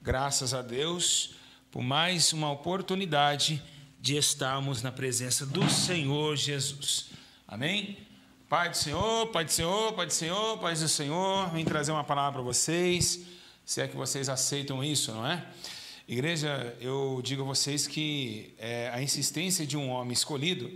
Graças a Deus por mais uma oportunidade de estarmos na presença do Senhor Jesus. Amém? Pai do Senhor, Pai do Senhor, Pai do Senhor, Pai do Senhor, vim trazer uma palavra para vocês, se é que vocês aceitam isso, não é? Igreja, eu digo a vocês que a insistência de um homem escolhido,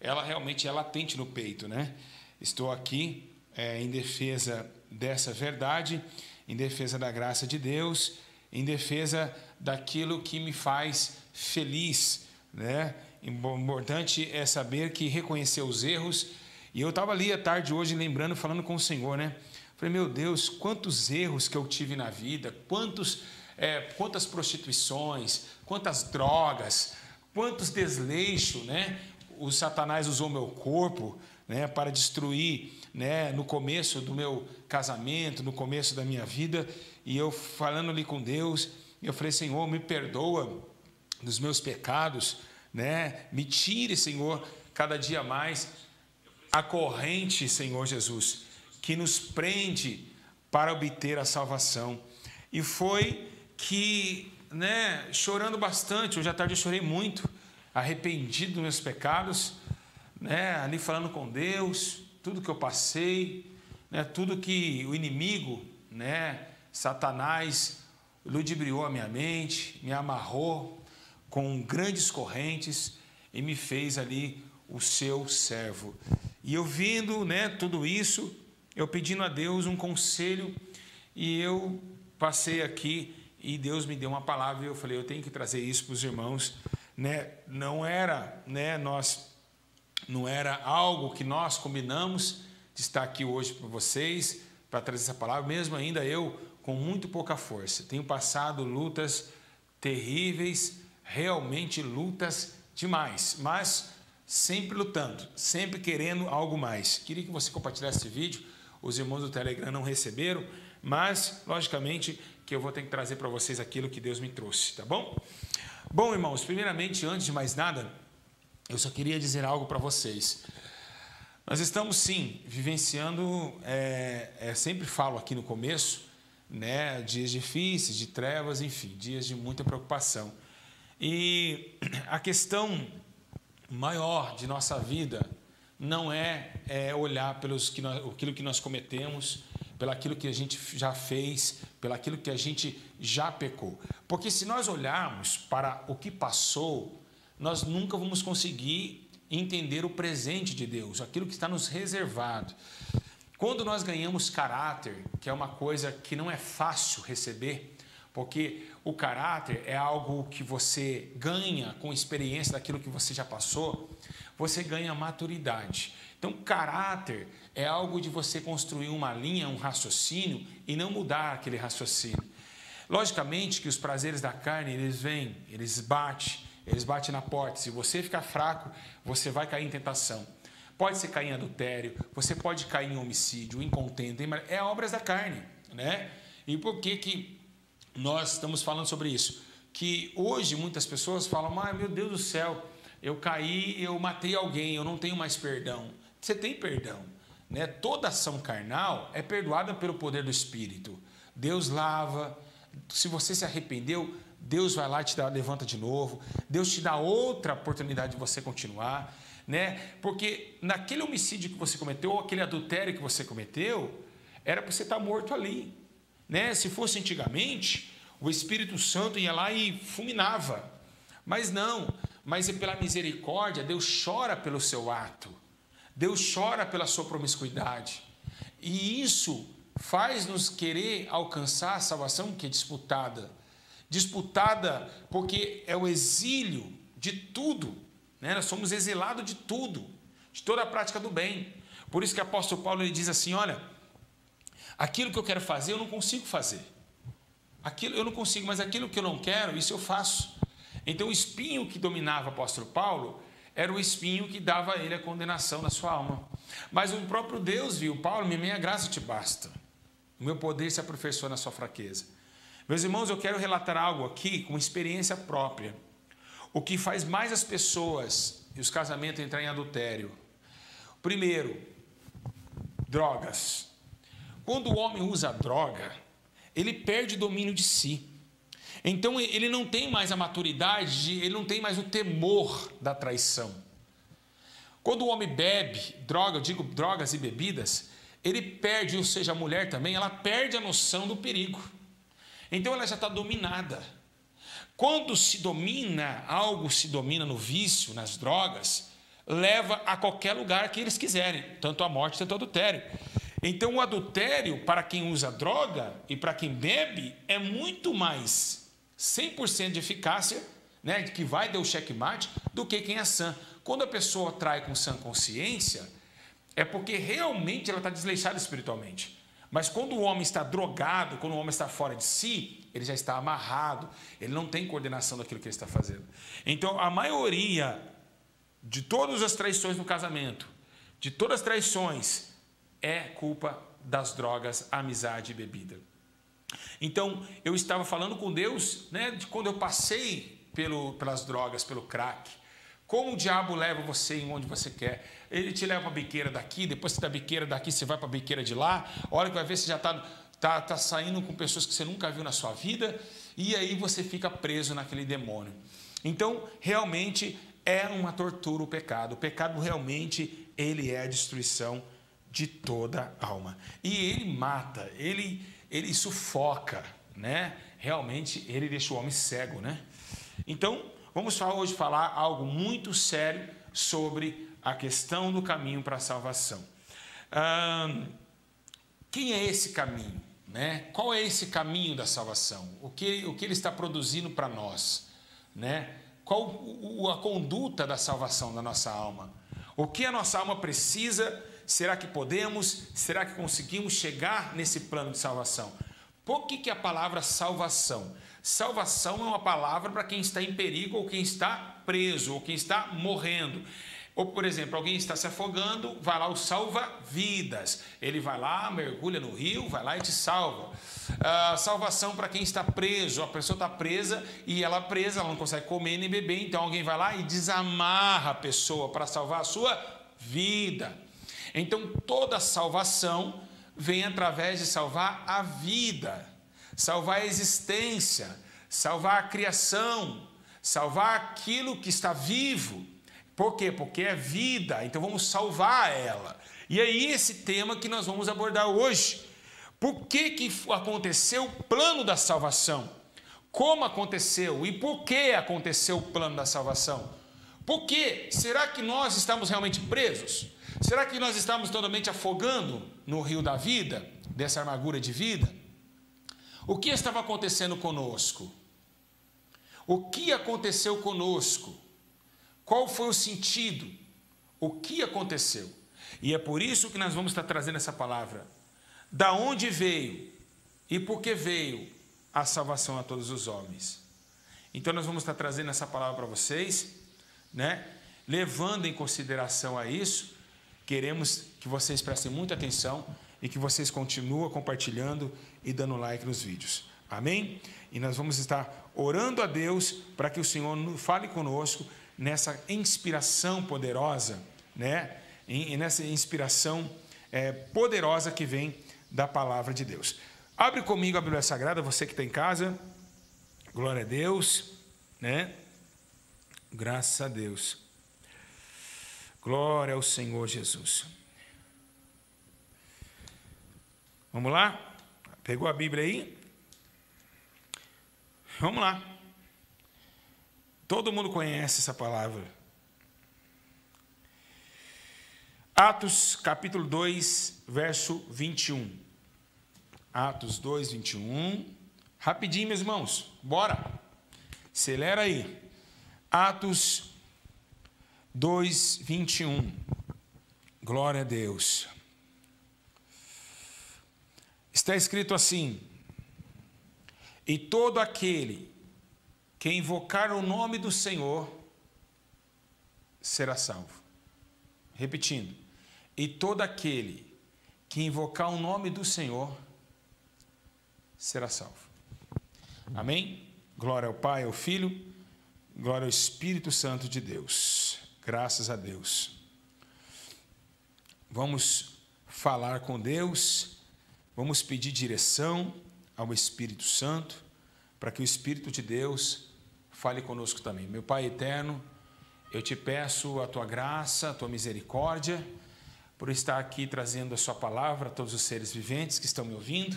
ela realmente é latente no peito, né? Estou aqui em defesa dessa verdade, em defesa da graça de Deus, em defesa daquilo que me faz feliz, né? Importante é saber que reconhecer os erros. E eu estava ali à tarde hoje lembrando, falando com o Senhor, né? Falei, meu Deus, quantos erros que eu tive na vida, quantas prostituições, quantas drogas, quantos desleixos, né? O Satanás usou meu corpo, né, para destruir, né, no começo do meu casamento, no começo da minha vida, e eu falando ali com Deus, eu falei, Senhor, me perdoa dos meus pecados, né, me tire, Senhor, cada dia mais a corrente, Senhor Jesus, que nos prende para obter a salvação. E foi que, né, chorando bastante, hoje à tarde eu chorei muito, arrependido dos meus pecados, né, ali falando com Deus, tudo que eu passei, né, tudo que o inimigo, né, Satanás, ludibriou a minha mente, me amarrou com grandes correntes e me fez ali o seu servo. E eu vendo, né, tudo isso, eu pedindo a Deus um conselho, e eu passei aqui e Deus me deu uma palavra e eu falei, eu tenho que trazer isso para os irmãos, né? Não era algo que nós combinamos de estar aqui hoje para vocês, para trazer essa palavra, mesmo ainda eu com muito pouca força. Tenho passado lutas terríveis, realmente lutas demais, mas sempre lutando, sempre querendo algo mais. Queria que você compartilhasse esse vídeo, os irmãos do Telegram não receberam, mas, logicamente, que eu vou ter que trazer para vocês aquilo que Deus me trouxe, tá bom? Bom, irmãos, primeiramente, antes de mais nada, eu só queria dizer algo para vocês. Nós estamos, sim, vivenciando, sempre falo aqui no começo, né, dias difíceis, de trevas, enfim, dias de muita preocupação. E a questão maior de nossa vida não é olhar aquilo que nós cometemos, pelaquilo que a gente já fez, pelaquilo que a gente já pecou. Porque se nós olharmos para o que passou, nós nunca vamos conseguir entender o presente de Deus, aquilo que está nos reservado. Quando nós ganhamos caráter, que é uma coisa que não é fácil receber, porque o caráter é algo que você ganha com experiência daquilo que você já passou, você ganha maturidade. Então, caráter é algo de você construir uma linha, um raciocínio e não mudar aquele raciocínio. Logicamente que os prazeres da carne, eles vêm, eles batem na porta. Se você ficar fraco, você vai cair em tentação. Pode ser cair em adultério, você pode cair em homicídio, em contenda, é obras da carne, né? E por que nós estamos falando sobre isso? Que hoje muitas pessoas falam, meu Deus do céu, eu caí, eu matei alguém, eu não tenho mais perdão. Você tem perdão, né? Toda ação carnal é perdoada pelo poder do Espírito. Deus lava. Se você se arrependeu, Deus vai lá e levanta de novo. Deus te dá outra oportunidade de você continuar, né? Porque naquele homicídio que você cometeu, ou aquele adultério que você cometeu, era para você estar morto ali, né? Se fosse antigamente, o Espírito Santo ia lá e fulminava. Mas não, mas é pela misericórdia, Deus chora pelo seu ato. Deus chora pela sua promiscuidade. E isso faz-nos querer alcançar a salvação que é disputada. Disputada porque é o exílio de tudo, né? Nós somos exilados de tudo, de toda a prática do bem. Por isso que o apóstolo Paulo ele diz assim, olha, aquilo que eu quero fazer eu não consigo fazer. Aquilo eu não consigo, mas aquilo que eu não quero, isso eu faço. Então o espinho que dominava o apóstolo Paulo era o espinho que dava a ele a condenação na sua alma. Mas o próprio Deus viu, Paulo, minha graça te basta. O meu poder se aperfeiçoa na sua fraqueza. Meus irmãos, eu quero relatar algo aqui com experiência própria. O que faz mais as pessoas e os casamentos entrar em adultério. Primeiro, drogas. Quando o homem usa droga, ele perde o domínio de si. Então ele não tem mais a maturidade, ele não tem mais o temor da traição. Quando o homem bebe droga, eu digo drogas e bebidas, ele perde, ou seja, a mulher também, ela perde a noção do perigo. Então ela já está dominada. Quando se domina, algo se domina no vício, nas drogas, leva a qualquer lugar que eles quiserem, tanto a morte, tanto o adultério. Então o adultério, para quem usa droga e para quem bebe, é muito mais 100% de eficácia, né, que vai dar o checkmate, do que quem é sã. Quando a pessoa trai com sã consciência, é porque realmente ela está desleixada espiritualmente. Mas quando o homem está drogado, quando o homem está fora de si, ele já está amarrado, ele não tem coordenação daquilo que ele está fazendo. Então, a maioria de todas as traições no casamento, de todas as traições, é culpa das drogas, amizade e bebida. Então, eu estava falando com Deus, né, de quando eu passei pelas drogas, pelo crack, como o diabo leva você em onde você quer. Ele te leva para a biqueira daqui, depois da biqueira daqui você vai para a biqueira de lá, a hora que vai ver você já está saindo com pessoas que você nunca viu na sua vida, e aí você fica preso naquele demônio. Então, realmente é uma tortura o pecado. O pecado realmente, ele é a destruição de toda alma. E ele mata, ele sufoca, né? Realmente, ele deixa o homem cego, né? Então, vamos hoje falar algo muito sério sobre a questão do caminho para a salvação. Quem é esse caminho, né? Qual é esse caminho da salvação? O que ele está produzindo para nós, né? Qual a conduta da salvação da nossa alma? O que a nossa alma precisa? Será que podemos? Será que conseguimos chegar nesse plano de salvação? Por que a palavra salvação? Salvação é uma palavra para quem está em perigo ou quem está preso ou quem está morrendo. Ou, por exemplo, alguém está se afogando, vai lá o salva-vidas. Ele vai lá, mergulha no rio, vai lá e te salva. Salvação para quem está preso. A pessoa está presa e ela presa, ela não consegue comer nem beber. Então alguém vai lá e desamarra a pessoa para salvar a sua vida. Então toda salvação vem através de salvar a vida, salvar a existência, salvar a criação, salvar aquilo que está vivo. Por quê? Porque é vida, então vamos salvar ela. E aí esse tema que nós vamos abordar hoje. Por que aconteceu o plano da salvação? Como aconteceu e por que aconteceu o plano da salvação? Por quê? Será que nós estamos realmente presos? Será que nós estamos totalmente afogando no rio da vida, dessa amargura de vida? O que estava acontecendo conosco? O que aconteceu conosco? Qual foi o sentido? O que aconteceu? E é por isso que nós vamos estar trazendo essa palavra. Da onde veio e por que veio a salvação a todos os homens? Então nós vamos estar trazendo essa palavra para vocês, né? Levando em consideração a isso, queremos que vocês prestem muita atenção e que vocês continuem compartilhando e dando like nos vídeos. Amém? E nós vamos estar orando a Deus para que o Senhor fale conosco nessa inspiração poderosa, né? E nessa inspiração poderosa que vem da palavra de Deus. Abre comigo a Bíblia Sagrada, você que está em casa. Glória a Deus, né? Graças a Deus. Glória ao Senhor Jesus. Vamos lá? Pegou a Bíblia aí? Vamos lá. Todo mundo conhece essa palavra. Atos, capítulo 2, verso 21. Atos 2, 21. Rapidinho, meus irmãos. Bora. Acelera aí. Atos 2, 21. Glória a Deus. Está escrito assim: e todo aquele que invocar o nome do Senhor será salvo. Repetindo, e todo aquele que invocar o nome do Senhor será salvo. Amém? Glória ao Pai, ao Filho, glória ao Espírito Santo de Deus. Graças a Deus. Vamos falar com Deus, vamos pedir direção ao Espírito Santo, para que o Espírito de Deus fale conosco também. Meu Pai eterno, eu te peço a tua graça, a tua misericórdia, por estar aqui trazendo a sua palavra a todos os seres viventes que estão me ouvindo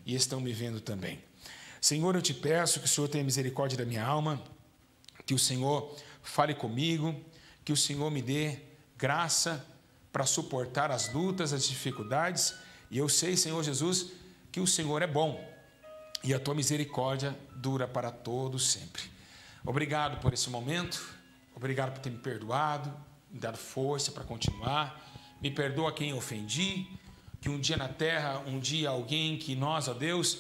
e estão me vendo também. Senhor, eu te peço que o Senhor tenha misericórdia da minha alma, que o Senhor fale comigo, que o Senhor me dê graça para suportar as lutas, as dificuldades. E eu sei, Senhor Jesus, que o Senhor é bom e a tua misericórdia dura para todos sempre. Obrigado por esse momento, obrigado por ter me perdoado, me dado força para continuar. Me perdoa quem eu ofendi, que um dia na terra, um dia alguém que nós, ó Deus,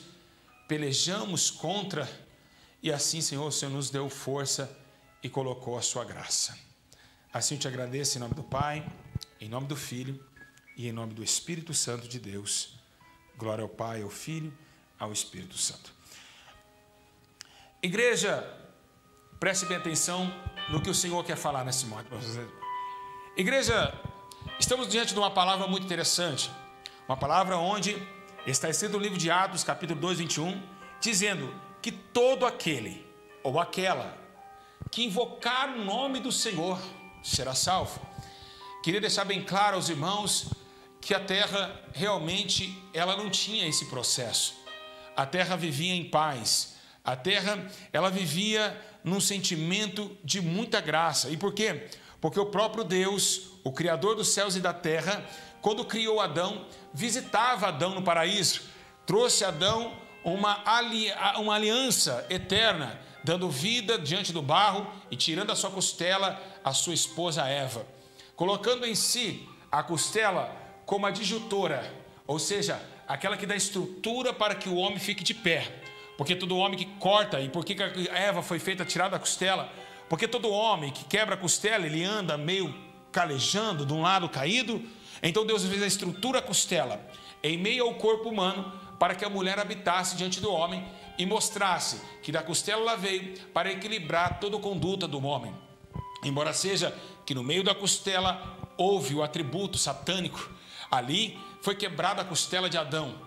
pelejamos contra, e assim, Senhor, o Senhor nos deu força e colocou a sua graça. Assim eu te agradeço em nome do Pai, em nome do Filho e em nome do Espírito Santo de Deus. Glória ao Pai, ao Filho, ao Espírito Santo. Igreja, preste bem atenção no que o Senhor quer falar nesse momento. Igreja, estamos diante de uma palavra muito interessante, uma palavra onde está escrito no livro de Atos, capítulo 2, 21, dizendo que todo aquele ou aquela que invocar o nome do Senhor será salvo. Queria deixar bem claro aos irmãos que a terra realmente ela não tinha esse processo. A terra vivia em paz. A terra ela vivia num sentimento de muita graça. E por quê? Porque o próprio Deus, o Criador dos céus e da terra, quando criou Adão, visitava Adão no paraíso, trouxe a Adão uma aliança eterna, dando vida diante do barro e tirando da sua costela a sua esposa Eva, colocando em si a costela como a disjuntora, ou seja, aquela que dá estrutura para que o homem fique de pé, porque todo homem que corta, e por que a Eva foi feita tirada da costela? Porque todo homem que quebra a costela, ele anda meio calejando, de um lado caído. Então Deus fez a estrutura costela em meio ao corpo humano para que a mulher habitasse diante do homem e mostrasse que da costela ela veio para equilibrar toda a conduta do homem. Embora seja que no meio da costela houve o atributo satânico, ali foi quebrada a costela de Adão.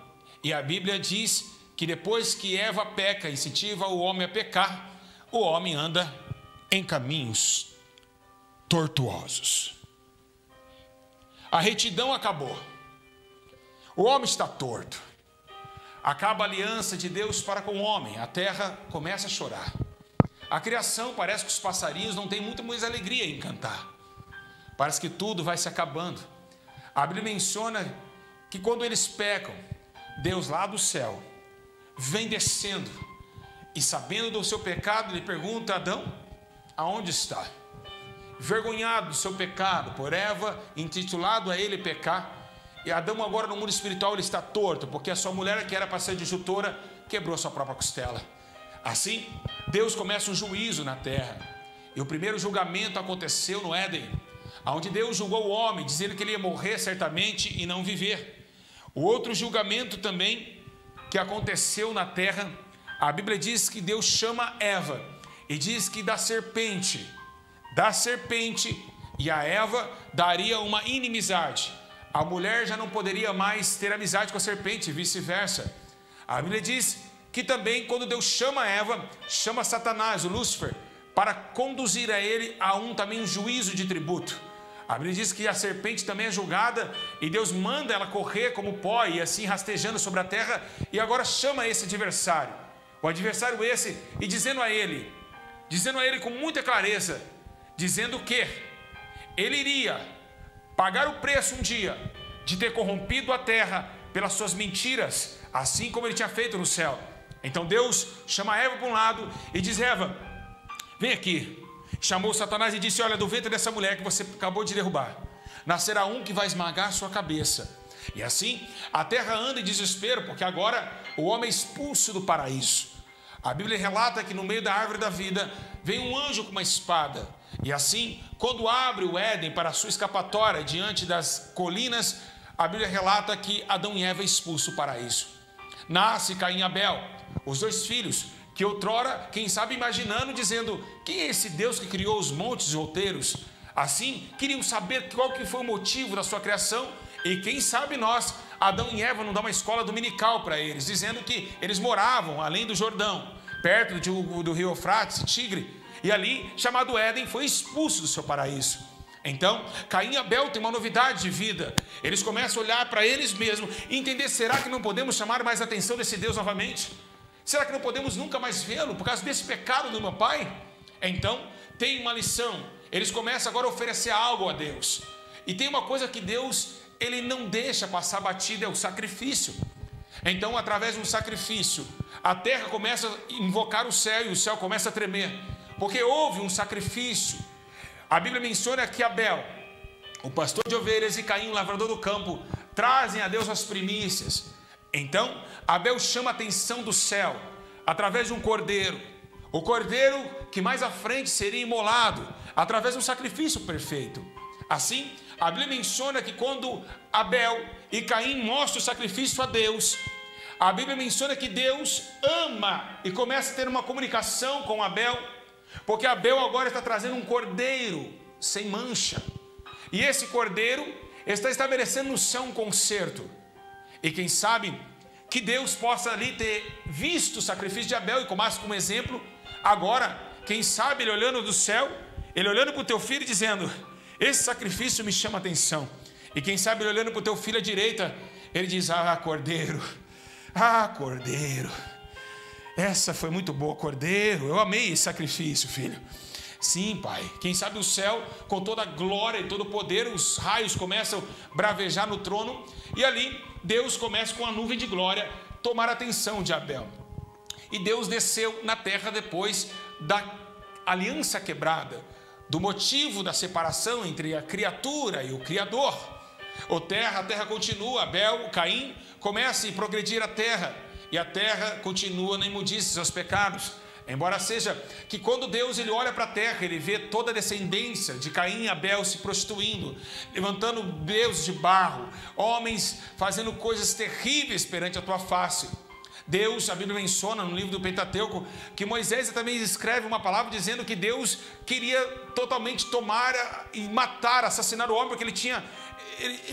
E a Bíblia diz que depois que Eva peca e incentiva o homem a pecar, o homem anda em caminhos tortuosos. A retidão acabou. O homem está torto. Acaba a aliança de Deus para com o homem. A terra começa a chorar. A criação, parece que os passarinhos não têm muita alegria em cantar. Parece que tudo vai se acabando. A Bíblia menciona que quando eles pecam, Deus lá do céu vem descendo e, sabendo do seu pecado, ele pergunta a Adão: aonde está? Vergonhado do seu pecado, por Eva intitulado a ele pecar, e Adão agora no mundo espiritual ele está torto, porque a sua mulher, que era para ser disjuntora, quebrou a sua própria costela. Assim, Deus começa um juízo na terra, e o primeiro julgamento aconteceu no Éden, onde Deus julgou o homem, dizendo que ele ia morrer certamente e não viver. O outro julgamento também que aconteceu na terra, a Bíblia diz que Deus chama Eva e diz que da serpente e a Eva daria uma inimizade. A mulher já não poderia mais ter amizade com a serpente e vice-versa. A Bíblia diz que também quando Deus chama Eva, chama Satanás, o Lúcifer, para conduzir a ele a também um juízo de tributo. A Bíblia diz que a serpente também é julgada e Deus manda ela correr como pó e assim rastejando sobre a terra, e agora chama esse adversário. O adversário esse, e dizendo a ele com muita clareza, dizendo que ele iria pagar o preço um dia de ter corrompido a terra pelas suas mentiras, assim como ele tinha feito no céu. Então Deus chama Eva para um lado e diz: Eva, vem aqui. Chamou Satanás e disse: olha, do ventre dessa mulher que você acabou de derrubar, nascerá um que vai esmagar a sua cabeça. E assim a terra anda em desespero, porque agora o homem é expulso do paraíso. A Bíblia relata que no meio da árvore da vida vem um anjo com uma espada. E assim, quando abre o Éden para a sua escapatória diante das colinas, a Bíblia relata que Adão e Eva é expulso do paraíso. Nasce Caim e Abel, os dois filhos, que outrora, quem sabe imaginando, dizendo: quem é esse Deus que criou os montes e outeiros? Assim, queriam saber qual que foi o motivo da sua criação. E quem sabe Adão e Eva não dá uma escola dominical para eles, dizendo que eles moravam além do Jordão, perto do rio Eufrates, Tigre, e ali, chamado Éden, foi expulso do seu paraíso. Então, Caim e Abel têm uma novidade de vida. Eles começam a olhar para eles mesmos e entender, será que não podemos chamar mais a atenção desse Deus novamente? Será que não podemos nunca mais vê-lo por causa desse pecado do meu pai? Então, tem uma lição. Eles começam agora a oferecer algo a Deus. E tem uma coisa que Deus, Ele não deixa passar batida, é o sacrifício. Então, através de um sacrifício, a terra começa a invocar o céu e o céu começa a tremer. Porque houve um sacrifício. A Bíblia menciona que Abel, o pastor de ovelhas, e Caim, o lavrador do campo, trazem a Deus as primícias. Então, Abel chama a atenção do céu, através de um cordeiro. O cordeiro que mais à frente seria imolado, através de um sacrifício perfeito. Assim, a Bíblia menciona que quando Abel e Caim mostram o sacrifício a Deus, a Bíblia menciona que Deus ama e começa a ter uma comunicação com Abel, porque Abel agora está trazendo um cordeiro sem mancha. E esse cordeiro está estabelecendo no céu um concerto. E quem sabe que Deus possa ali ter visto o sacrifício de Abel e começa como exemplo. Agora, quem sabe ele olhando do céu, ele olhando para o teu filho e dizendo, esse sacrifício me chama a atenção. E quem sabe ele olhando para o teu filho à direita, ele diz, cordeiro, cordeiro. Essa foi muito boa, cordeiro. Eu amei esse sacrifício, filho. Sim, pai. Quem sabe o céu, com toda a glória e todo o poder, os raios começam a bravejar no trono. E ali, Deus começa com a nuvem de glória tomar a atenção de Abel. E Deus desceu na terra depois da aliança quebrada, do motivo da separação entre a criatura e o Criador. A terra continua, Abel, Caim, começa a progredir a terra. E a terra continua na imundície, seus pecados. Embora seja que quando Deus ele olha para a terra, ele vê toda a descendência de Caim e Abel se prostituindo, levantando deuses de barro, homens fazendo coisas terríveis perante a tua face. Deus, a Bíblia menciona no livro do Pentateuco, que Moisés também escreve uma palavra dizendo que Deus queria totalmente tomar e matar, assassinar o homem, porque ele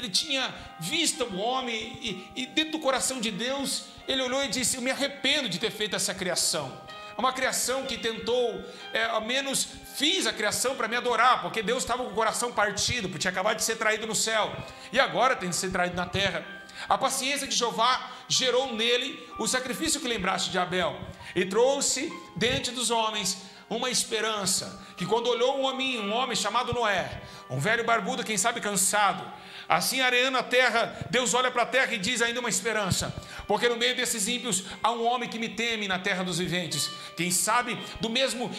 tinha visto o homem e dentro do coração de Deus, ele olhou e disse, eu me arrependo de ter feito essa criação. Uma criação que tentou, ao menos fiz a criação para me adorar, porque Deus estava com o coração partido, porque tinha acabado de ser traído no céu, e agora tem de ser traído na terra. A paciência de Jeová gerou nele o sacrifício que lembraste de Abel, e trouxe diante dos homens uma esperança, que quando olhou um homem chamado Noé, um velho barbudo, quem sabe cansado, assim areando a terra, Deus olha para a terra e diz ainda uma esperança, porque no meio desses ímpios há um homem que me teme na terra dos viventes. Quem sabe do mesmo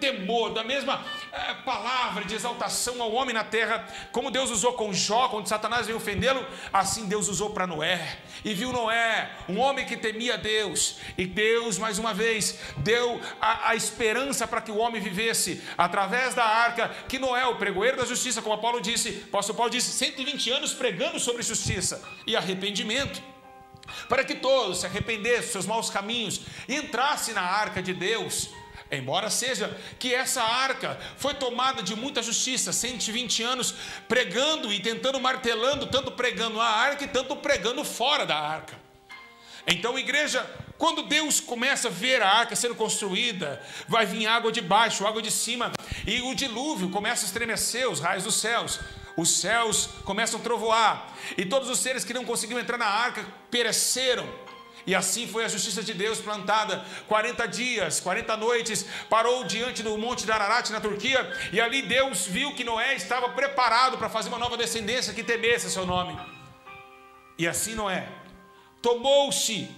temor, da mesma palavra de exaltação ao homem na terra, como Deus usou com Jó, quando Satanás veio ofendê-lo, assim Deus usou para Noé. E viu Noé, um homem que temia Deus, e Deus mais uma vez deu a esperança para que o homem vivesse através da arca, que Noé, o pregoeiro da justiça, como o apóstolo Paulo disse, 120 anos pregando sobre justiça e arrependimento, para que todos se arrependessem dos seus maus caminhos e entrassem na arca de Deus. Embora seja que essa arca foi tomada de muita justiça, 120 anos pregando e tentando, martelando, tanto pregando a arca e tanto pregando fora da arca. Então, igreja, quando Deus começa a ver a arca sendo construída, vai vir água de baixo, água de cima, e o dilúvio começa a estremecer os raios dos céus. Os céus começam a trovoar, e todos os seres que não conseguiam entrar na arca pereceram. E assim foi a justiça de Deus plantada. 40 dias, 40 noites, parou diante do monte de Ararat na Turquia, e ali Deus viu que Noé estava preparado para fazer uma nova descendência que temesse seu nome. E assim Noé tomou-se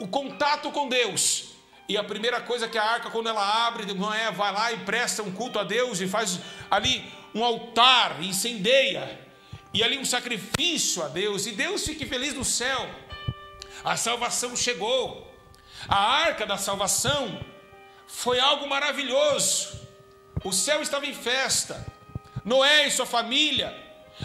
o contato com Deus, e a primeira coisa que a arca, quando ela abre, Noé vai lá e presta um culto a Deus, e faz ali um altar, incendeia, e ali um sacrifício a Deus, e Deus fique feliz no céu. A salvação chegou. A arca da salvação foi algo maravilhoso. O céu estava em festa. Noé e sua família,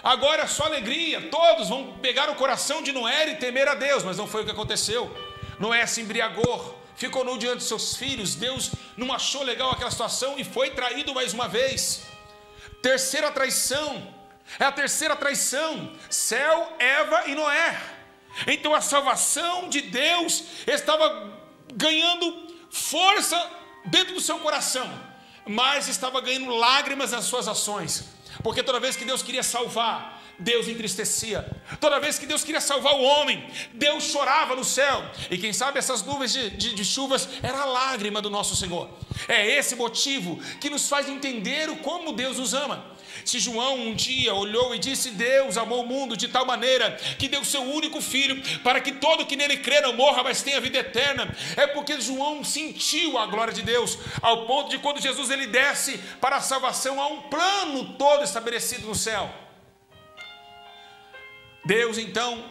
agora é só alegria. Todos vão pegar o coração de Noé e temer a Deus, mas não foi o que aconteceu. Noé se embriagou, ficou nu diante de seus filhos. Deus não achou legal aquela situação e foi traído mais uma vez. Terceira traição. É a terceira traição. Céu, Eva e Noé. Então a salvação de Deus estava ganhando força dentro do seu coração, mas estava ganhando lágrimas nas suas ações, porque toda vez que Deus queria salvar, Deus entristecia. Toda vez que Deus queria salvar o homem, Deus chorava no céu. E quem sabe essas nuvens de chuvas era a lágrima do nosso Senhor. É esse motivo que nos faz entender como Deus nos ama. Se João um dia olhou e disse: Deus amou o mundo de tal maneira que deu seu único filho, para que todo que nele crê não morra, mas tenha vida eterna, é porque João sentiu a glória de Deus, ao ponto de quando Jesus ele desce para a salvação, há um plano todo estabelecido no céu. Deus então,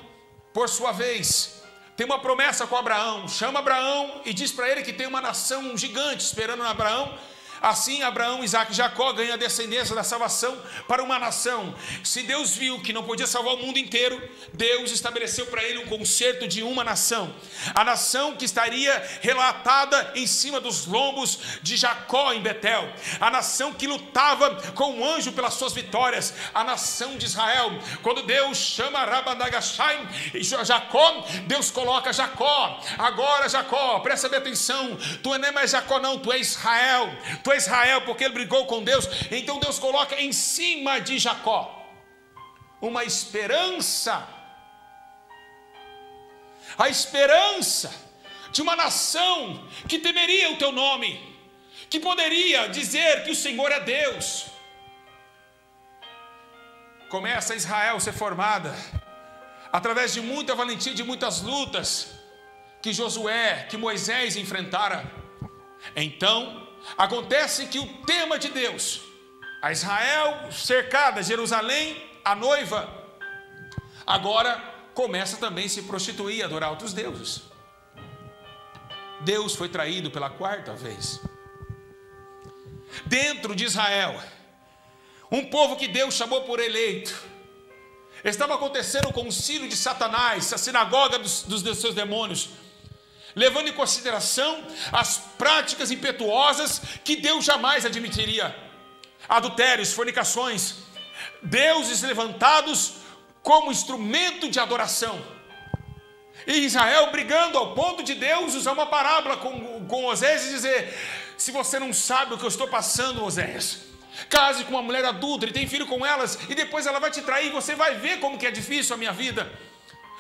por sua vez, tem uma promessa com Abraão, chama Abraão e diz para ele que tem uma nação gigante esperando Abraão. Assim Abraão, Isaac e Jacó ganham a descendência da salvação para uma nação. Se Deus viu que não podia salvar o mundo inteiro, Deus estabeleceu para ele um concerto de uma nação. A nação que estaria relatada em cima dos lombos de Jacó em Betel. A nação que lutava com o anjo pelas suas vitórias. A nação de Israel. Quando Deus chama Rabandagashai e Jacó, Deus coloca Jacó. Agora Jacó, presta bem atenção, tu não é mais Jacó não, tu é Israel. Tu é Israel porque ele brigou com Deus. Então Deus coloca em cima de Jacó uma esperança, a esperança de uma nação que temeria o teu nome, que poderia dizer que o Senhor é Deus. Começa Israel a ser formada através de muita valentia, de muitas lutas que Josué, que Moisés enfrentara. Então acontece que o tema de Deus, a Israel cercada, Jerusalém, a noiva, agora começa também a se prostituir, a adorar outros deuses. Deus foi traído pela quarta vez. Dentro de Israel, um povo que Deus chamou por eleito, estava acontecendo o concílio de Satanás, a sinagoga dos seus demônios, levando em consideração as práticas impetuosas que Deus jamais admitiria. Adultérios, fornicações, deuses levantados como instrumento de adoração. E Israel brigando ao ponto de Deus usar uma parábola com Oséias e dizer: se você não sabe o que eu estou passando, Oséias, case com uma mulher adúltera e tem filho com elas, e depois ela vai te trair, você vai ver como que é difícil a minha vida.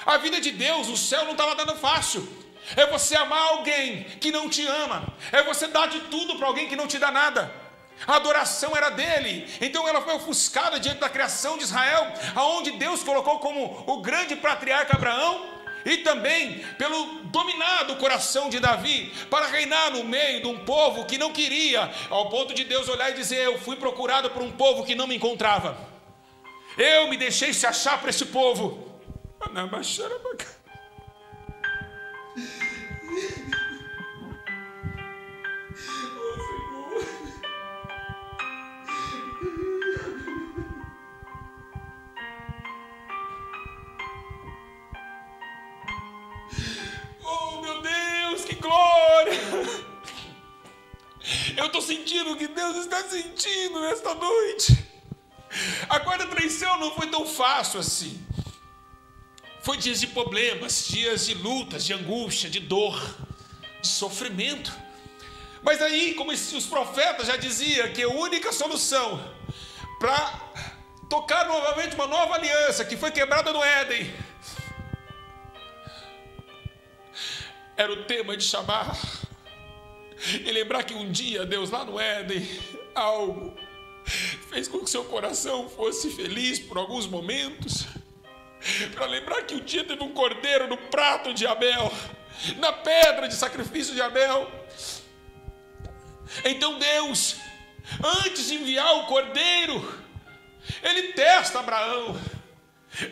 A vida de Deus, o céu não estava dando fácil. É você amar alguém que não te ama. É você dar de tudo para alguém que não te dá nada. A adoração era dele. Então ela foi ofuscada diante da criação de Israel, aonde Deus colocou como o grande patriarca Abraão, e também pelo dominado coração de Davi, para reinar no meio de um povo que não queria, ao ponto de Deus olhar e dizer: eu fui procurado por um povo que não me encontrava. Eu me deixei se achar para esse povo. Oh meu Deus, que glória! Eu estou sentindo o que Deus está sentindo nesta noite. A quarta traição não foi tão fácil assim. Foi dias de problemas, dias de lutas, de angústia, de dor, de sofrimento. Mas aí, como os profetas já diziam, que a única solução para tocar novamente uma nova aliança que foi quebrada no Éden era o tema de chamar e lembrar que um dia Deus lá no Éden algo fez com que seu coração fosse feliz por alguns momentos, para lembrar que um dia teve um cordeiro no prato de Abel, na pedra de sacrifício de Abel. Então Deus, antes de enviar o cordeiro, ele testa Abraão.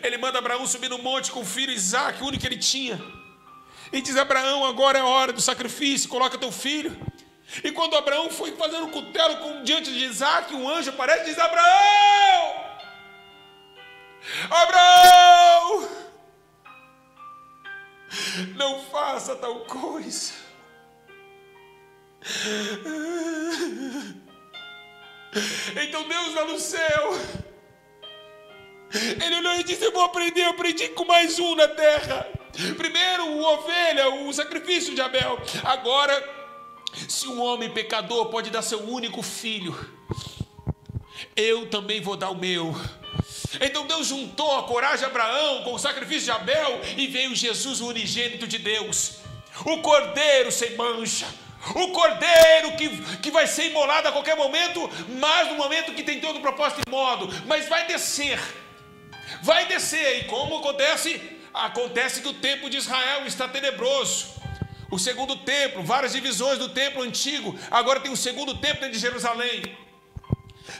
Ele manda Abraão subir no monte com o filho Isaac, o único que ele tinha, e diz: Abraão, agora é a hora do sacrifício, coloca teu filho. E quando Abraão foi fazer o cutelo diante de Isaac, um anjo aparece e diz: Abraão! Abraão! Não faça tal coisa. Então Deus lá no céu, ele olhou e disse: eu vou aprender, eu aprendi com mais um na terra. Primeiro o ovelha, o sacrifício de Abel. Agora, se um homem pecador pode dar seu único filho, eu também vou dar o meu. Então Deus juntou a coragem de Abraão com o sacrifício de Abel, e veio Jesus, o unigênito de Deus, o cordeiro sem mancha, o cordeiro que vai ser imolado a qualquer momento, mas no momento que tem todo o propósito e modo, mas vai descer, e como acontece? Acontece que o templo de Israel está tenebroso. O segundo templo, várias divisões do templo antigo, agora tem um segundo templo dentro de Jerusalém.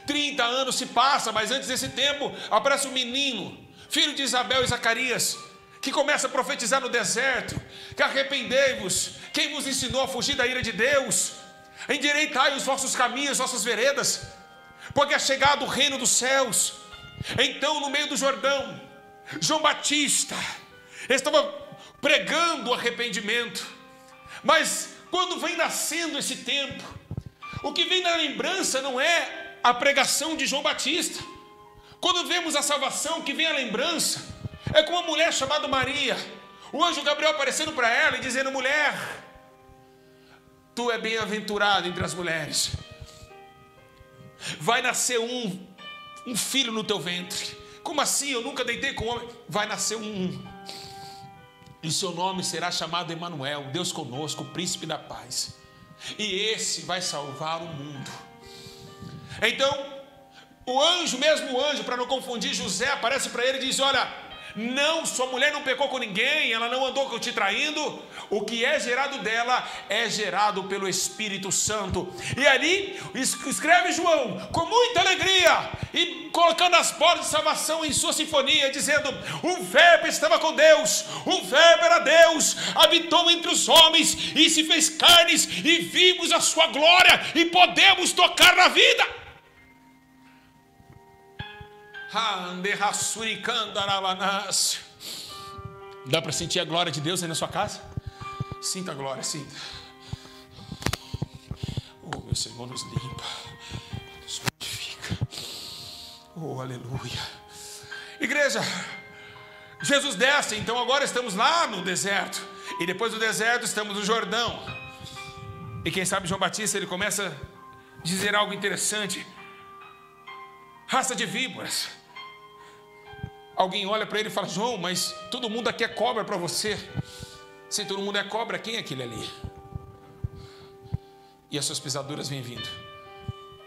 30 anos se passa, mas antes desse tempo aparece um menino, filho de Isabel e Zacarias, que começa a profetizar no deserto, que arrependei-vos, quem vos ensinou a fugir da ira de Deus? Endireitai os vossos caminhos, as vossas veredas, porque é chegado o reino dos céus. Então, no meio do Jordão, João Batista estava pregando o arrependimento, mas quando vem nascendo esse tempo, o que vem na lembrança não é a pregação de João Batista. Quando vemos a salvação, que vem a lembrança é com uma mulher chamada Maria, o anjo Gabriel aparecendo para ela e dizendo: mulher, tu é bem-aventurada entre as mulheres, vai nascer um filho no teu ventre. Como assim? Eu nunca deitei com homem. Vai nascer e seu nome será chamado Emanuel, Deus conosco, o príncipe da paz, e esse vai salvar o mundo. Então mesmo o anjo, para não confundir José, aparece para ele e diz: olha, não, sua mulher não pecou com ninguém, ela não andou te traindo, o que é gerado dela é gerado pelo Espírito Santo. E ali escreve João com muita alegria e colocando as bolas de salvação em sua sinfonia, dizendo: o verbo estava com Deus, o verbo era Deus, habitou entre os homens e se fez carnes, e vimos a sua glória e podemos tocar na vida. Dá para sentir a glória de Deus aí na sua casa? Sinta a glória, sinta. Oh, meu Senhor nos limpa, nos purifica. Oh, aleluia. Igreja, Jesus desce, então agora estamos lá no deserto, e depois do deserto estamos no Jordão. E quem sabe João Batista, ele começa a dizer algo interessante: raça de víboras. Alguém olha para ele e fala: João, mas todo mundo aqui é cobra para você. Se todo mundo é cobra, quem é aquele ali? E as suas pisaduras vêm vindo.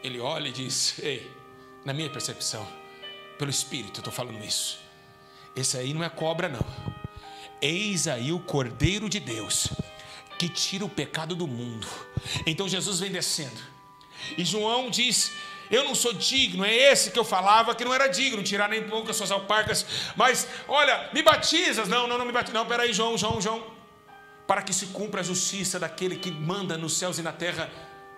Ele olha e diz: ei, na minha percepção, pelo Espírito eu estou falando isso, esse aí não é cobra não. Eis aí o Cordeiro de Deus, que tira o pecado do mundo. Então Jesus vem descendo, e João diz: eu não sou digno, é esse que eu falava que não era digno, tirar nem pouco as suas alparcas, mas olha, me batizas? Não me batiza, não, peraí, João, para que se cumpra a justiça daquele que manda nos céus e na terra,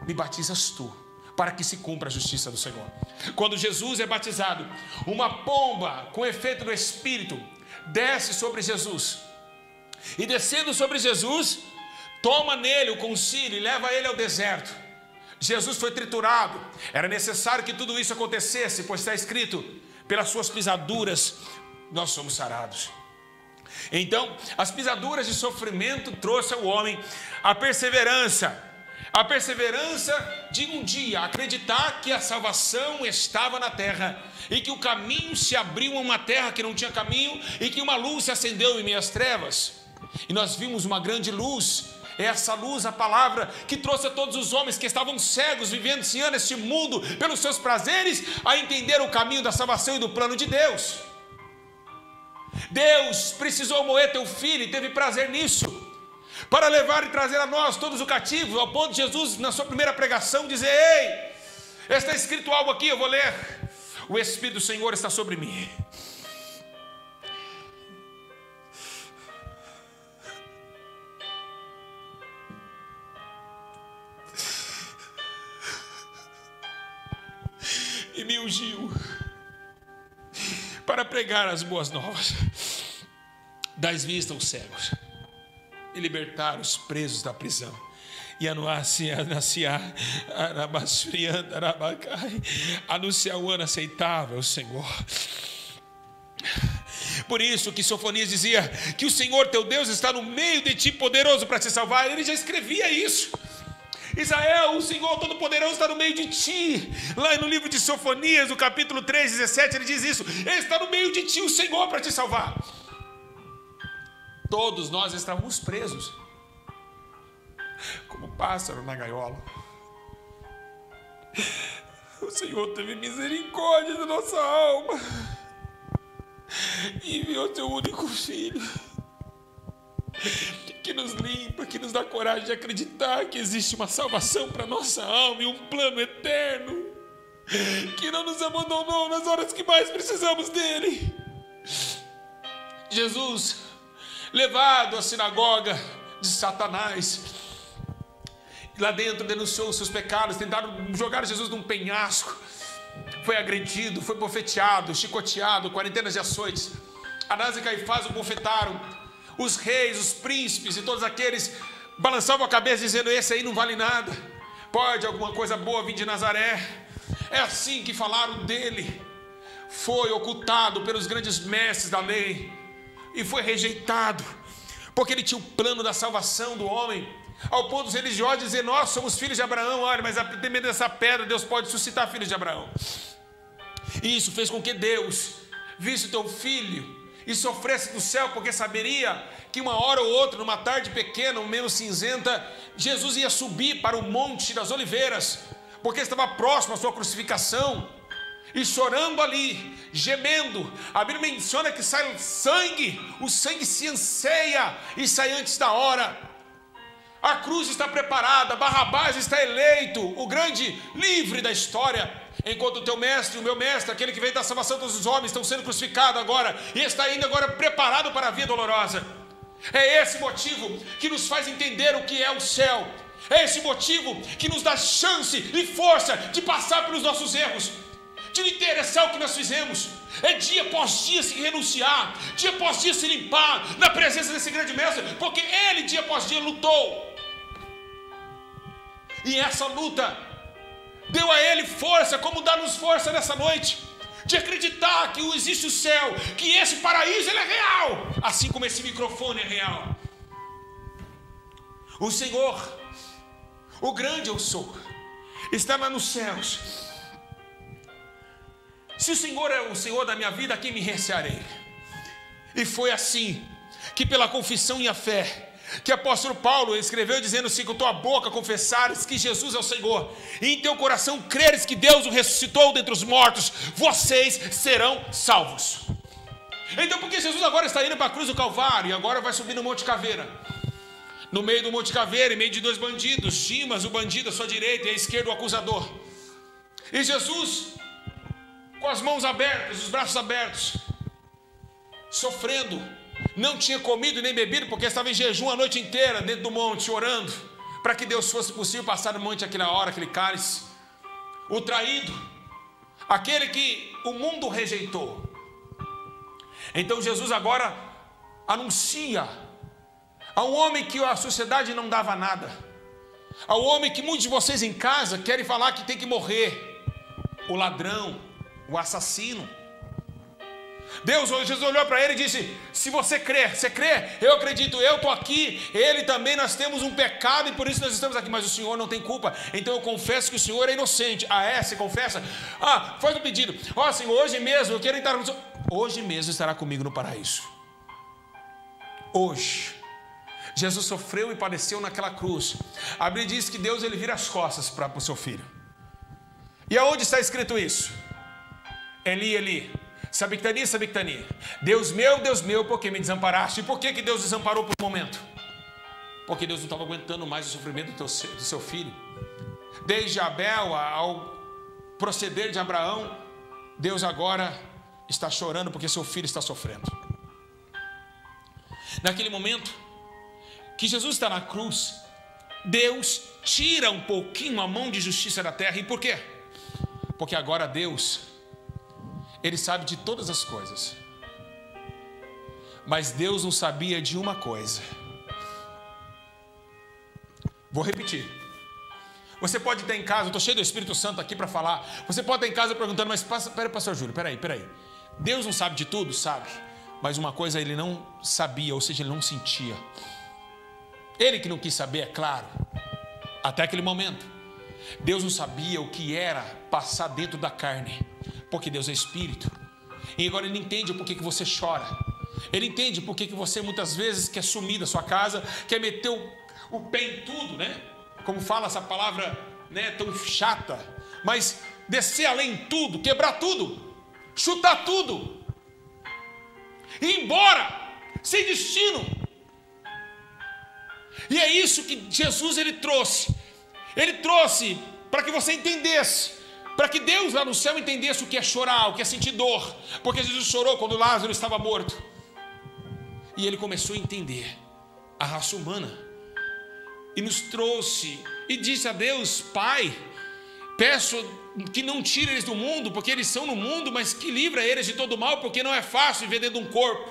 me batizas tu, para que se cumpra a justiça do Senhor. Quando Jesus é batizado, uma pomba com efeito do Espírito desce sobre Jesus, e descendo sobre Jesus, toma nele o concílio e leva ele ao deserto. Jesus foi triturado, era necessário que tudo isso acontecesse, pois está escrito: pelas suas pisaduras nós somos sarados. Então, as pisaduras de sofrimento trouxe ao homem a perseverança de um dia acreditar que a salvação estava na terra, e que o caminho se abriu a uma terra que não tinha caminho, e que uma luz se acendeu em meio às trevas, e nós vimos uma grande luz. Essa luz, a palavra, que trouxe a todos os homens que estavam cegos, vivenciando este mundo pelos seus prazeres, a entender o caminho da salvação e do plano de Deus. Deus precisou moer teu filho e teve prazer nisso, para levar e trazer a nós todos o cativo, ao ponto de Jesus, na sua primeira pregação, dizer: ei, está escrito algo aqui, eu vou ler: o Espírito do Senhor está sobre mim. E me ungiu para pregar as boas novas, dar vista aos cegos e libertar os presos da prisão, e anunciar o ano aceitável ao Senhor. Por isso que Sofonias dizia que o Senhor teu Deus está no meio de ti, poderoso para te salvar. Ele já escrevia isso. Israel, o Senhor Todo-Poderoso está no meio de ti. Lá no livro de Sofonias, no capítulo 3, 17, ele diz isso. Ele está no meio de ti, o Senhor, para te salvar. Todos nós estávamos presos, como pássaro na gaiola. O Senhor teve misericórdia da nossa alma e enviou seu único filho, que nos limpa, que nos dá coragem de acreditar que existe uma salvação para nossa alma e um plano eterno, que não nos abandonou nas horas que mais precisamos dele. Jesus, levado à sinagoga de Satanás, lá dentro denunciou os seus pecados, tentaram jogar Jesus num penhasco, foi agredido, foi bofeteado, chicoteado, quarentenas de açoites. Anás e Caifás o bofetaram. Os reis, os príncipes e todos aqueles balançavam a cabeça dizendo: esse aí não vale nada, pode alguma coisa boa vir de Nazaré. É assim que falaram dele. Foi ocultado pelos grandes mestres da lei e foi rejeitado, porque ele tinha o plano da salvação do homem, ao ponto dos religiosos dizer: nós somos filhos de Abraão. Olha, mas a depender dessa pedra Deus pode suscitar filhos de Abraão. E isso fez com que Deus visse o teu filho e sofresse do céu, porque saberia que uma hora ou outra, numa tarde pequena, ou menos cinzenta, Jesus ia subir para o Monte das Oliveiras, porque estava próximo à sua crucificação, e chorando ali, gemendo. A Bíblia menciona que sai sangue, o sangue se anseia e sai antes da hora. A cruz está preparada, Barrabás está eleito, o grande livre da história, enquanto o teu mestre, o meu mestre, aquele que veio da salvação de todos os homens, estão sendo crucificados agora, e está indo agora preparado para a via dolorosa. É esse motivo que nos faz entender o que é o céu. É esse motivo que nos dá chance e força de passar pelos nossos erros, de não interessar o que nós fizemos. É dia após dia se renunciar, dia após dia se limpar na presença desse grande mestre, porque ele dia após dia lutou. E essa luta deu a ele força, como dá-nos força nessa noite, de acreditar que existe o céu, que esse paraíso ele é real, assim como esse microfone é real. O Senhor, o grande eu sou, está lá nos céus. Se o Senhor é o Senhor da minha vida, a quem me recearei? E foi assim que, pela confissão e a fé, que o apóstolo Paulo escreveu dizendo assim: com tua boca confessares que Jesus é o Senhor, e em teu coração creres que Deus o ressuscitou dentre os mortos, vocês serão salvos. Então, porque Jesus agora está indo para a cruz do Calvário, e agora vai subir no Monte Caveira, no meio do Monte Caveira, em meio de dois bandidos, Dimas, o bandido à sua direita, e à esquerda o acusador, e Jesus com as mãos abertas, os braços abertos, sofrendo. Não tinha comido nem bebido, porque estava em jejum a noite inteira dentro do monte, orando para que Deus fosse possível passar no monte aquela hora, aquele cálice. O traído, aquele que o mundo rejeitou. Então Jesus agora anuncia a um homem que a sociedade não dava nada, ao homem que muitos de vocês em casa querem falar que tem que morrer, o ladrão, o assassino. Jesus olhou para ele e disse: se você crê, você crê? Eu acredito, eu estou aqui, ele também, nós temos um pecado e por isso nós estamos aqui, mas o Senhor não tem culpa, então eu confesso que o Senhor é inocente. Ah, é? Você confessa? Ah, faz um pedido. Ó, Senhor, hoje mesmo eu quero entrar no Senhor. Hoje mesmo estará comigo no paraíso. Hoje. Jesus sofreu e padeceu naquela cruz. A Bíblia diz que Deus ele vira as costas para o seu filho. E aonde está escrito isso? Eli, Eli, sabictani, sabictani. Deus meu, por que me desamparaste? E por que Deus desamparou por um momento? Porque Deus não estava aguentando mais o sofrimento do seu filho. Desde Abel ao proceder de Abraão, Deus agora está chorando porque seu filho está sofrendo. Naquele momento que Jesus está na cruz, Deus tira um pouquinho a mão de justiça da terra. E por quê? Porque agora Deus, Ele sabe de todas as coisas. Mas Deus não sabia de uma coisa. Vou repetir. Você pode estar em casa, eu estou cheio do Espírito Santo aqui para falar. Você pode estar em casa perguntando: mas peraí, pastor Júlio, peraí. Deus não sabe de tudo? Sabe. Mas uma coisa ele não sabia, ou seja, ele não sentia. Ele que não quis saber, é claro, até aquele momento. Deus não sabia o que era passar dentro da carne, porque Deus é espírito. E agora ele entende por que você chora. Ele entende por que você muitas vezes quer sumir da sua casa, quer meter o pé em tudo, né? Como fala essa palavra, né, tão chata. Mas descer além de tudo, quebrar tudo, chutar tudo, ir embora, sem destino. E é isso que Jesus ele trouxe. Ele trouxe para que você entendesse, para que Deus lá no céu entendesse o que é chorar, o que é sentir dor. Porque Jesus chorou quando Lázaro estava morto. E ele começou a entender a raça humana. E nos trouxe e disse a Deus: Pai, peço que não tire eles do mundo, porque eles são no mundo, mas que livra eles de todo mal, porque não é fácil viver dentro de um corpo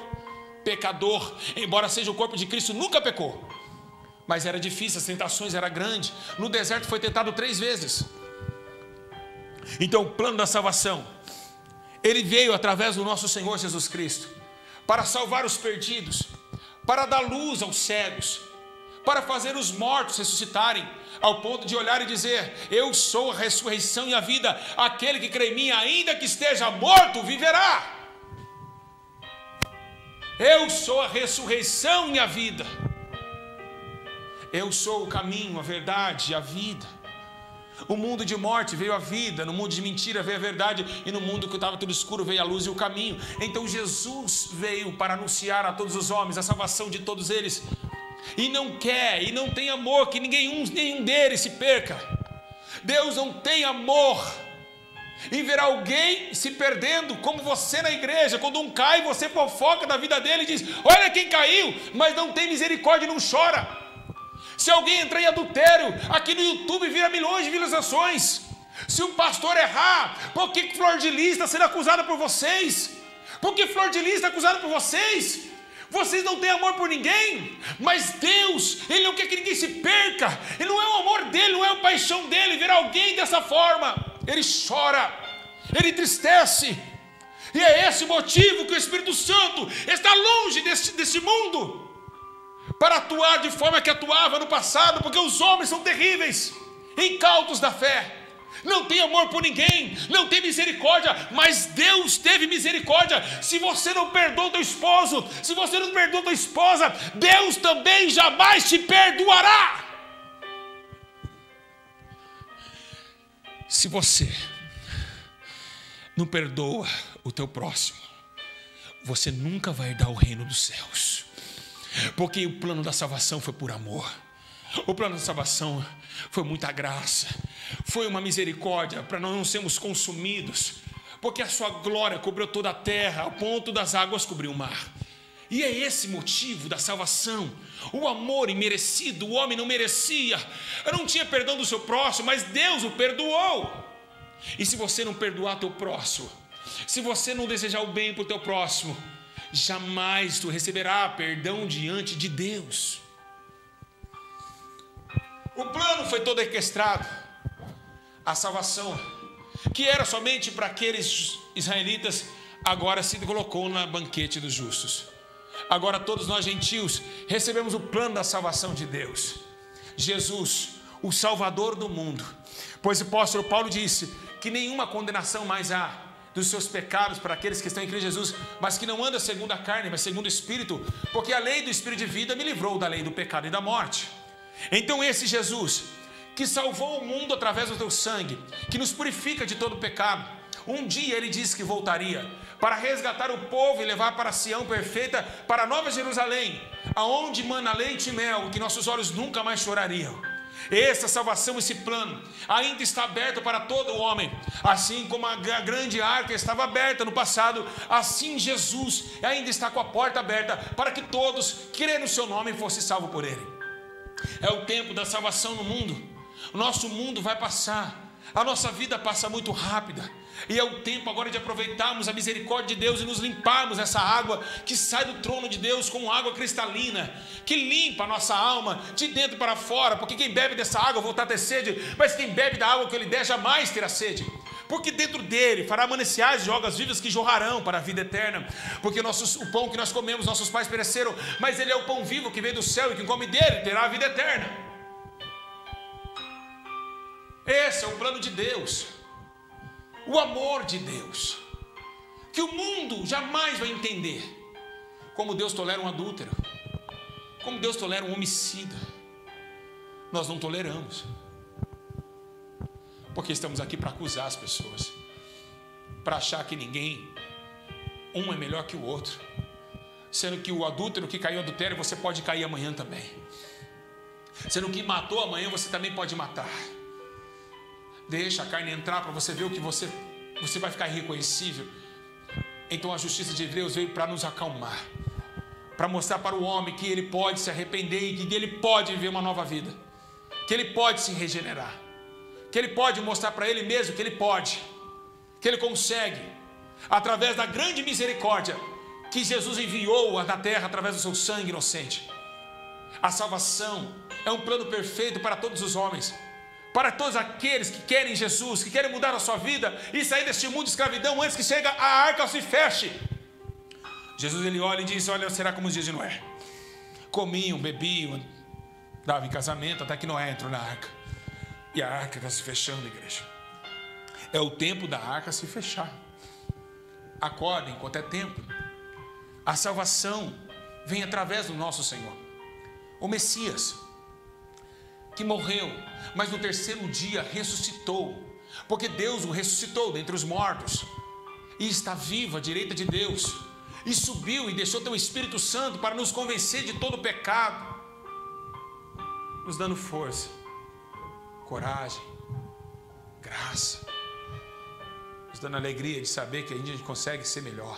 pecador. Embora seja o corpo de Cristo, nunca pecou. Mas era difícil, as tentações eram grandes. No deserto foi tentado 3 vezes. Então o plano da salvação, ele veio através do nosso Senhor Jesus Cristo, para salvar os perdidos, para dar luz aos cegos, para fazer os mortos ressuscitarem, ao ponto de olhar e dizer: eu sou a ressurreição e a vida, aquele que crê em mim, ainda que esteja morto, viverá. Eu sou a ressurreição e a vida. Eu sou o caminho, a verdade e a vida. O mundo de morte veio a vida, no mundo de mentira veio a verdade, e no mundo que estava tudo escuro veio a luz e o caminho. Então Jesus veio para anunciar a todos os homens a salvação de todos eles. E não quer, e não tem amor que nenhum deles se perca. Deus não tem amor em ver alguém se perdendo, como você na igreja. Quando um cai, você fofoca da vida dele e diz: olha quem caiu, mas não tem misericórdia e não chora. Se alguém entrar em adultério, aqui no YouTube vira milhões de visualizações. Se um pastor errar, por que Flor de Lis está sendo acusada por vocês? Por que Flor de Lis está acusada por vocês? Vocês não têm amor por ninguém. Mas Deus, Ele não quer que ninguém se perca. Ele não é o amor dEle, não é a paixão dEle ver alguém dessa forma. Ele chora, Ele entristece. E é esse o motivo que o Espírito Santo está longe desse mundo, para atuar de forma que atuava no passado, porque os homens são terríveis, incautos da fé, não tem amor por ninguém, não tem misericórdia. Mas Deus teve misericórdia. Se você não perdoa teu esposo, se você não perdoa tua esposa, Deus também jamais te perdoará. Se você não perdoa o teu próximo, você nunca vai herdar o reino dos céus. Porque o plano da salvação foi por amor. O plano da salvação foi muita graça, foi uma misericórdia para nós não sermos consumidos, porque a sua glória cobriu toda a terra, ao ponto das águas cobrir o mar. E é esse motivo da salvação, o amor imerecido. O homem não merecia, não tinha perdão do seu próximo, mas Deus o perdoou. E se você não perdoar teu próximo, se você não desejar o bem para o teu próximo, jamais tu receberá perdão diante de Deus. O plano foi todo orquestrado. A salvação, que era somente para aqueles israelitas, agora se colocou na banquete dos justos. Agora todos nós gentios recebemos o plano da salvação de Deus. Jesus, o Salvador do mundo. Pois o apóstolo Paulo disse que nenhuma condenação mais há dos seus pecados para aqueles que estão em Cristo Jesus, mas que não anda segundo a carne, mas segundo o Espírito, porque a lei do Espírito de vida me livrou da lei do pecado e da morte. Então esse Jesus, que salvou o mundo através do teu sangue, que nos purifica de todo pecado, um dia ele disse que voltaria para resgatar o povo e levar para Sião perfeita, para a Nova Jerusalém, aonde mana leite e mel, que nossos olhos nunca mais chorariam. Essa salvação, esse plano ainda está aberto para todo homem. Assim como a grande arca estava aberta no passado, assim Jesus ainda está com a porta aberta para que todos que crêem no seu nome fossem salvos por ele. É o tempo da salvação no mundo. O nosso mundo vai passar, a nossa vida passa muito rápida, e é o tempo agora de aproveitarmos a misericórdia de Deus e nos limparmos essa água que sai do trono de Deus como água cristalina, que limpa a nossa alma de dentro para fora. Porque quem bebe dessa água voltará a ter sede, mas quem bebe da água que ele der jamais terá sede. porque dentro dele fará mananciais de águas vivas que jorrarão para a vida eterna. Porque o pão que nós comemos, nossos pais pereceram, mas ele é o pão vivo que vem do céu, e quem come dele terá a vida eterna. Esse é o plano de Deus, o amor de Deus, que o mundo jamais vai entender. Como Deus tolera um adúltero, como Deus tolera um homicida. Nós não toleramos, porque estamos aqui para acusar as pessoas, para achar que um é melhor que o outro, sendo que o adúltero que caiu em adultério, você pode cair amanhã também, sendo que matou amanhã, você também pode matar. Deixa a carne entrar para você ver o que você vai ficar irreconhecível. Então a justiça de Deus veio para nos acalmar, para mostrar para o homem que ele pode se arrepender e que ele pode viver uma nova vida, que ele pode se regenerar, que ele pode mostrar para ele mesmo que ele pode, que ele consegue, através da grande misericórdia que Jesus enviou na terra através do seu sangue inocente. A salvação é um plano perfeito para todos os homens, para todos aqueles que querem Jesus, que querem mudar a sua vida e sair deste mundo de escravidão antes que chegue a arca se feche. Jesus, ele olha e diz: olha, será como os dias de Noé. Comiam, bebiam, davam em casamento, até que Noé entrou na arca. E a arca está se fechando, igreja. É o tempo da arca se fechar. Acordem enquanto é tempo. A salvação vem através do nosso Senhor, o Messias, que morreu, mas no terceiro dia ressuscitou, porque Deus o ressuscitou dentre os mortos, e está vivo à direita de Deus, e subiu e deixou teu Espírito Santo para nos convencer de todo o pecado, nos dando força, coragem, graça, nos dando alegria de saber que a gente consegue ser melhor.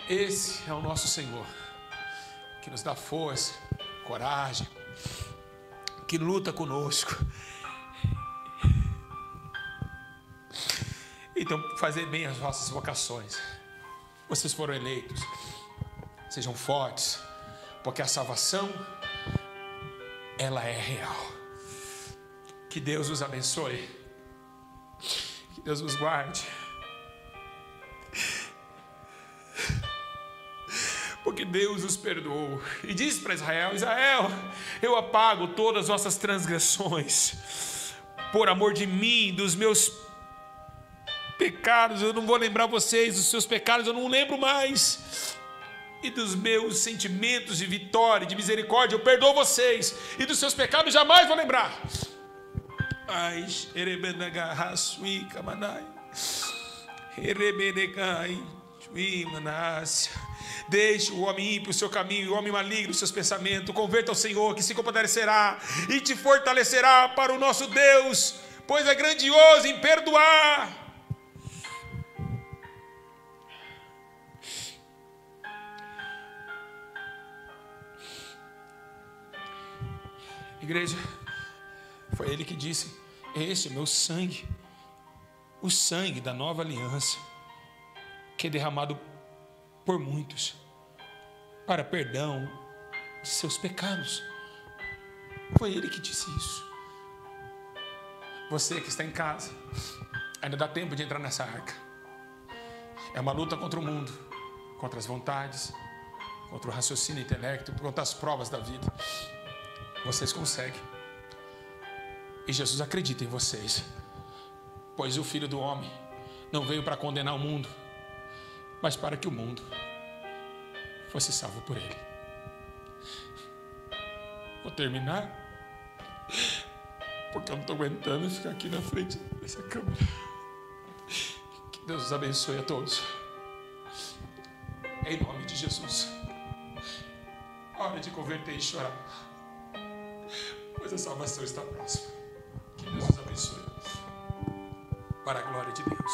Esse é o nosso Senhor, que nos dá força, coragem, que luta conosco. Então, fazer bem as vossas vocações. Vocês foram eleitos, sejam fortes, porque a salvação, ela é real. Que Deus os abençoe, que Deus os guarde. Porque Deus os perdoou e disse para Israel: Israel, eu apago todas as vossas transgressões, por amor de mim, dos meus pecados eu não vou lembrar vocês, dos seus pecados eu não lembro mais, e dos meus sentimentos de vitória, de misericórdia eu perdoo vocês, e dos seus pecados jamais vou lembrar. Ai, deixe o homem ímpio o seu caminho, o homem maligno os seus pensamentos. Converta ao Senhor, que se compadecerá e te fortalecerá para o nosso Deus, pois é grandioso em perdoar. Igreja, foi Ele que disse: este é meu sangue, o sangue da nova aliança, que é derramado por muitos para perdão de seus pecados. Foi Ele que disse isso. Você que está em casa, ainda dá tempo de entrar nessa arca. É uma luta contra o mundo, contra as vontades, contra o raciocínio intelecto, contra as provas da vida. Vocês conseguem. E Jesus acredita em vocês, pois o Filho do Homem não veio para condenar o mundo, mas para que o mundo fosse salvo por Ele. Vou terminar, porque eu não estou aguentando ficar aqui na frente dessa câmera. Que Deus os abençoe a todos, em nome de Jesus. Hora de converter e chorar, pois a salvação está próxima. Que Deus nos abençoe, para a glória de Deus.